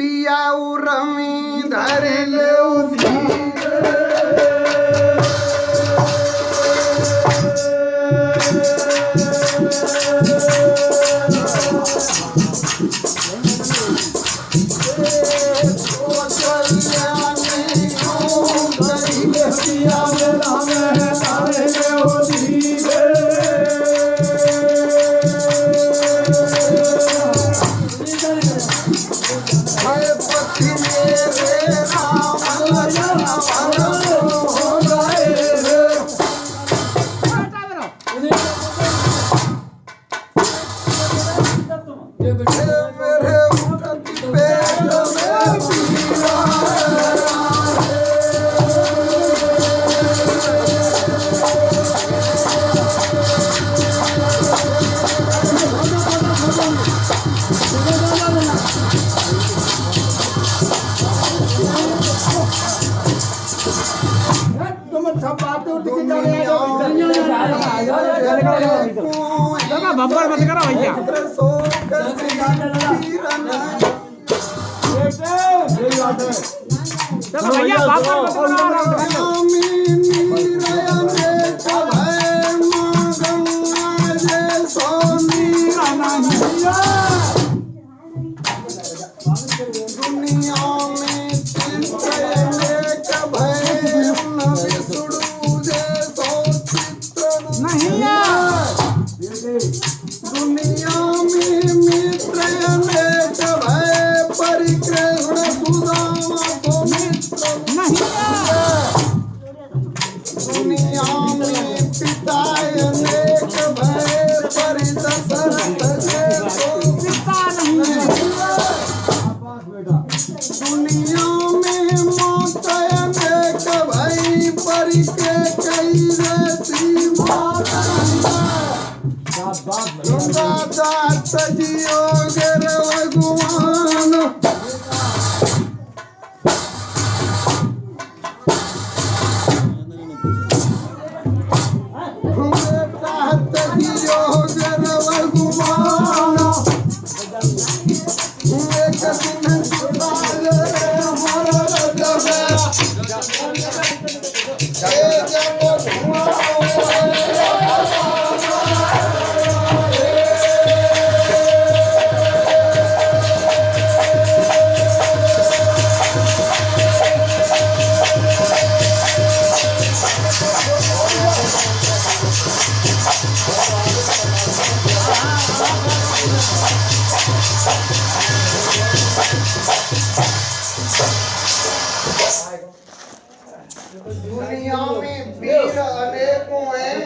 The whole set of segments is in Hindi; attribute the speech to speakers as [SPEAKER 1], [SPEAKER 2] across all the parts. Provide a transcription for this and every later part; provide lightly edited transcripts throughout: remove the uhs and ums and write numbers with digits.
[SPEAKER 1] पिया रमी धर ले
[SPEAKER 2] बम्पर बंद करो भैया। चलो भैया बम्पर बंद करो। दुनिया में वीर अनेकों हैं,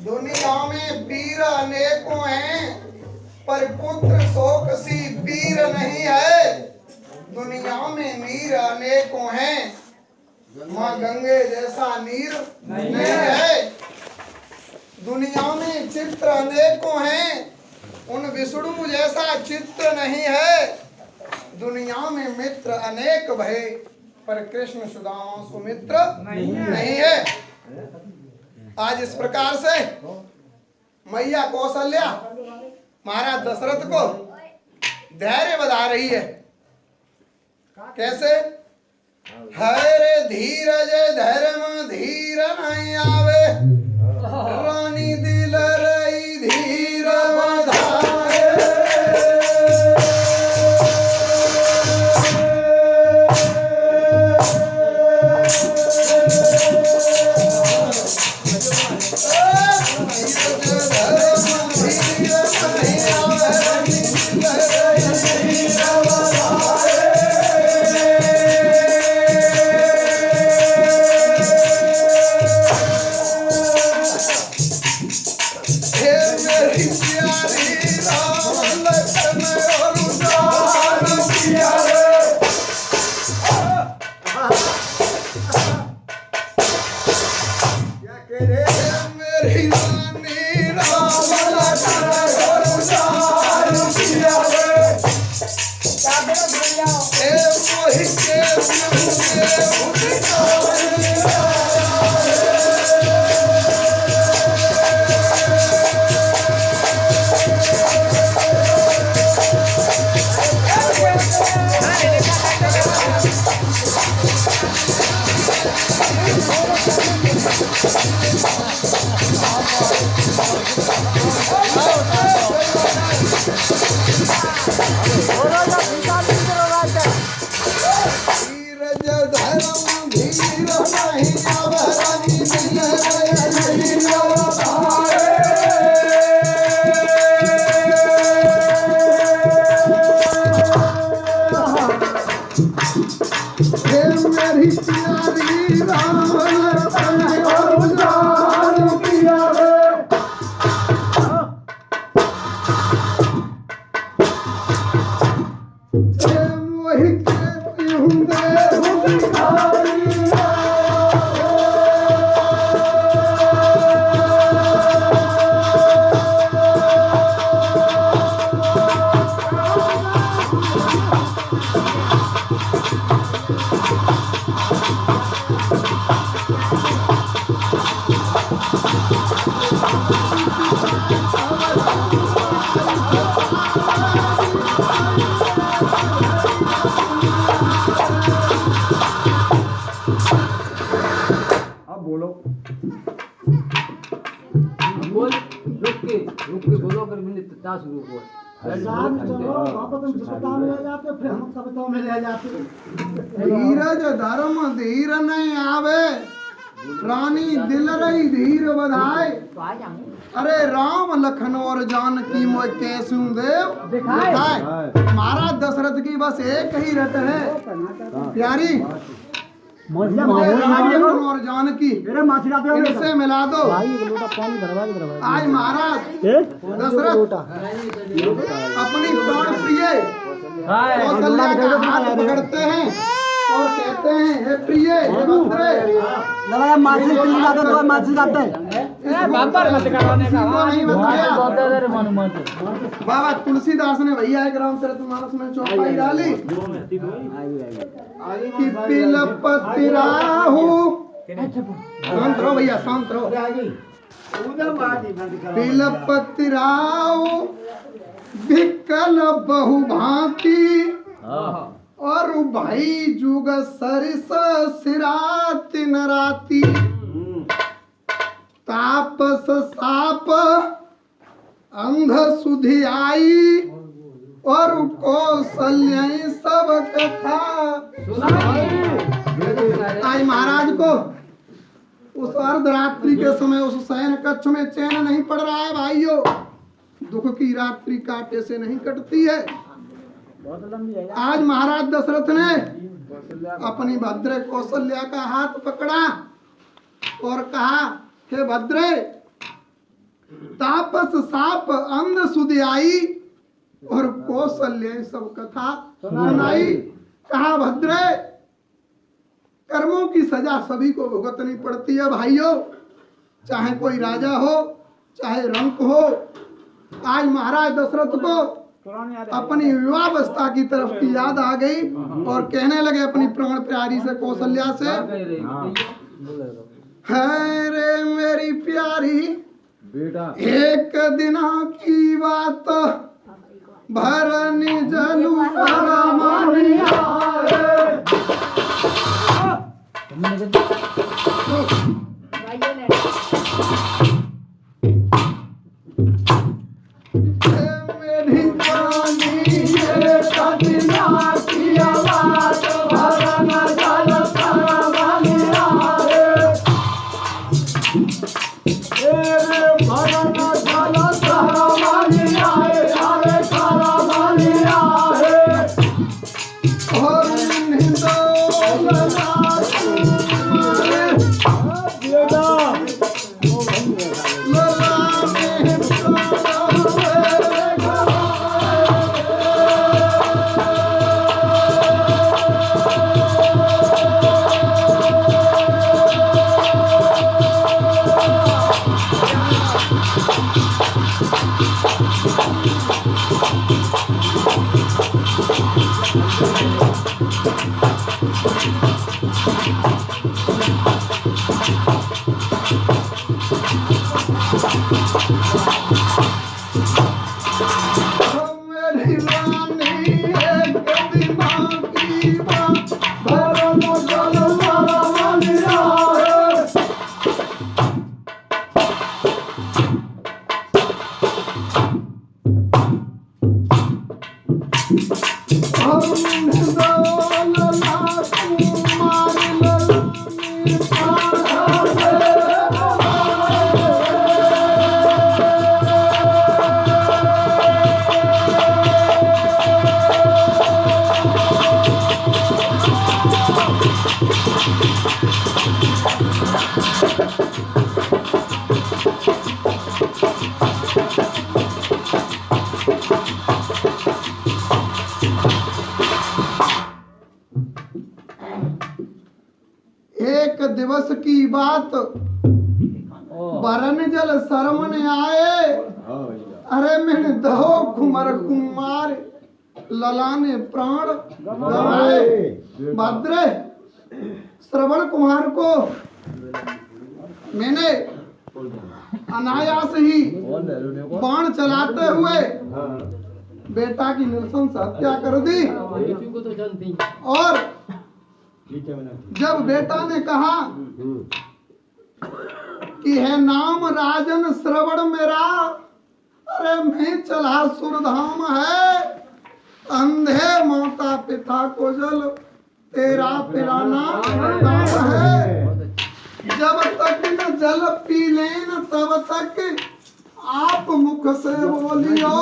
[SPEAKER 2] दुनिया में वीर अनेकों हैं, पर पुत्र शोक सी वीर नहीं है। दुनिया में नीर अनेकों हैं, माँ गंगे जैसा नीर नहीं है। दुनिया में चित्र अनेकों हैं, उन विष्णु जैसा चित्र नहीं है। दुनिया में मित्र अनेक भय, पर कृष्ण सुदामा सुमित्र नहीं है। आज इस प्रकार से मैया कौशल्या महाराज दशरथ को धैर्य बधा रही है। कैसे? हरे धीरज धर्म धीर नहीं आवे, रानी दिल रही धीर बधाए। धीरज धर्म धीर नहीं आवे, रानी दिल रही धीर बधाए। अरे राम लखन और जानकी मोय कैसु देव दिखाए। महाराज दशरथ की बस एक ही रट है प्यारी, मुझे राम लखन और जानकी इनसे मिला दो। आज महाराज दशरथ अपनी प्राण प्रिय कौशल्या का हाथ पकड़ते हैं और कहते हैं हे प्रिय हे भद्रे, बाबा तुलसीदास ने भैया एक रामचरितमानस में चौपाई डाली कि पिलपति राहु, शांत रहो भैया शांत रहो, पिलपति राहु विकल बहु भांति और भाई जुग सरिस सिराति नराती। तापस साप अंध सुधि आई और कौशल्य सब कथा आज महाराज को उस अर्धरात्रि के समय उस शयन कक्ष में चैन नहीं पड़ रहा है भाइयों। दुख की रात्रि काटे से नहीं कटती है। आज महाराज दशरथ ने अपनी भद्रे कौशल्या का हाथ पकड़ा और कहा हे भद्रे, तापस साप अंध सुधि आई और कौशल्य सब कथा सुनाई। कहा भद्रे, कर्मों की सजा सभी को भुगतनी पड़ती है भाइयों, चाहे कोई राजा हो चाहे रंक हो। आज महाराज दशरथ को अपनी विवाहावस्था की तरफ की याद आ गई और कहने लगे अपनी प्राण प्यारी से कौशल्या से, है रे मेरी प्यारी बेटा, एक दिन की बात भरनी जलू परमानिया दिवस की बात बरन जल सरमन आए। अरे मैंने दहो कुमार कुमार ललाने प्राण गवाए। भद्रे श्रवण कुमार को मैंने अनायास ही बाण चलाते हुए बेटा की नृशंस हत्या कर दी। और जब बेटा ने कहा कि है नाम राजन श्रवण मेरा, अरे मैं चला सुरधाम है, अंधे माता पिता को जल तेरा पिलाना दाम है। जब तक न जल पी ले न तब तक आप मुख से बोलियो,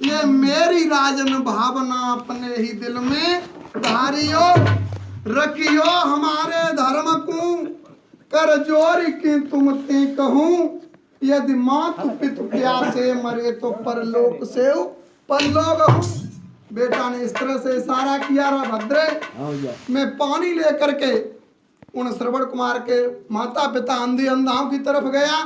[SPEAKER 2] ये मेरी राजन भावना अपने ही दिल में धारियो। रखियो हमारे धर्म को कर जोर की तुम ते कहूँ, यदि मातु पितु प्यासे मरे तो परलोक से परलोक हूँ। बेटा ने इस तरह से इशारा किया, रा भद्रे मैं पानी लेकर के उन श्रवण कुमार के माता पिता अंधी अंधाओं की तरफ गया।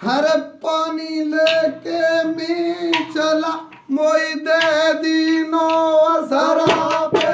[SPEAKER 2] हर पानी लेके मैं चला, मोई दे दीनो असरा पे।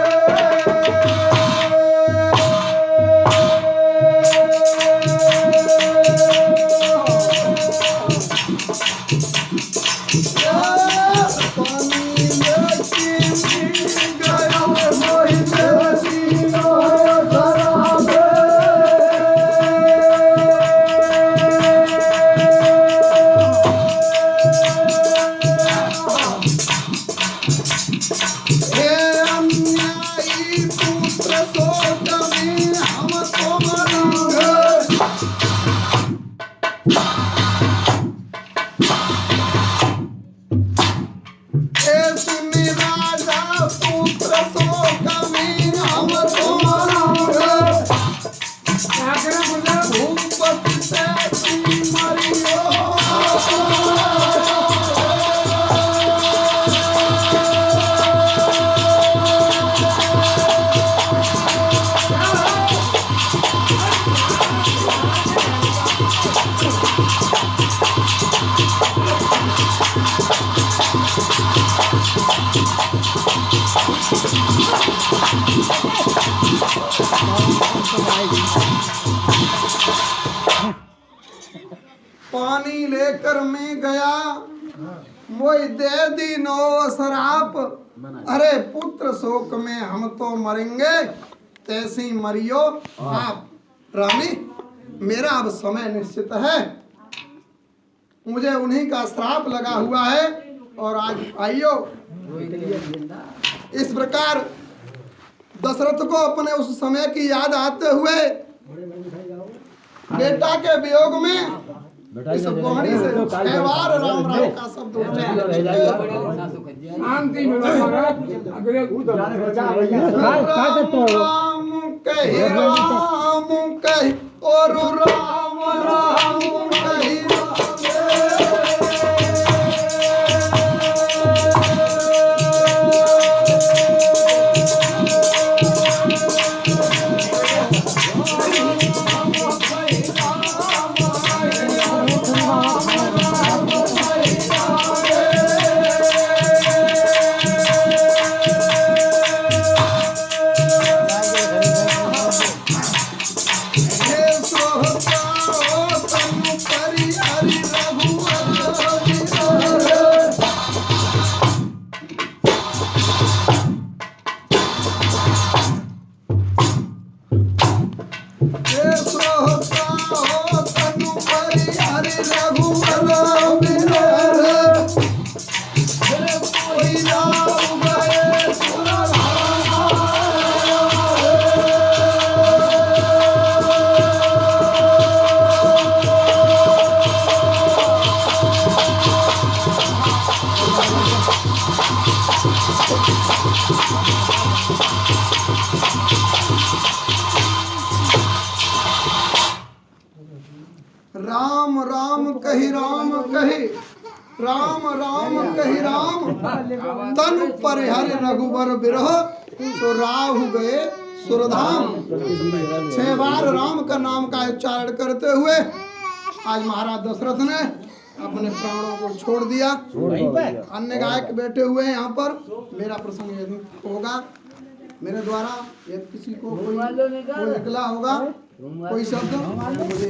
[SPEAKER 2] पानी लेकर मैं गया, मोई दे दी नो शराब। अरे पुत्र शोक में हम तो मरेंगे, तैसी मरियो आप। रानी मेरा अब समय निश्चित है, मुझे उन्हीं का श्राप लगा हुआ है और आज आइयो। इस प्रकार दशरथ को अपने उस समय की याद आते हुए बेटा के वियोग में इस वाणी से 6 बार राम राम का शब्द शांति में राम कही और राम राम कही। राम राम कही राम कही, राम राम कही राम, तन परिहर रघुबर बिरह, सो राहु गए सुरधाम। 6 बार राम का नाम का उच्चारण करते हुए आज महाराज दशरथ ने अपने प्राणों को छोड़ दिया। अन्य गायक बैठे हुए हैं यहाँ पर। मेरा प्रसंग यदि होगा मेरे द्वारा, यदि किसी को कोई निकला होगा कोई शब्द, मुझे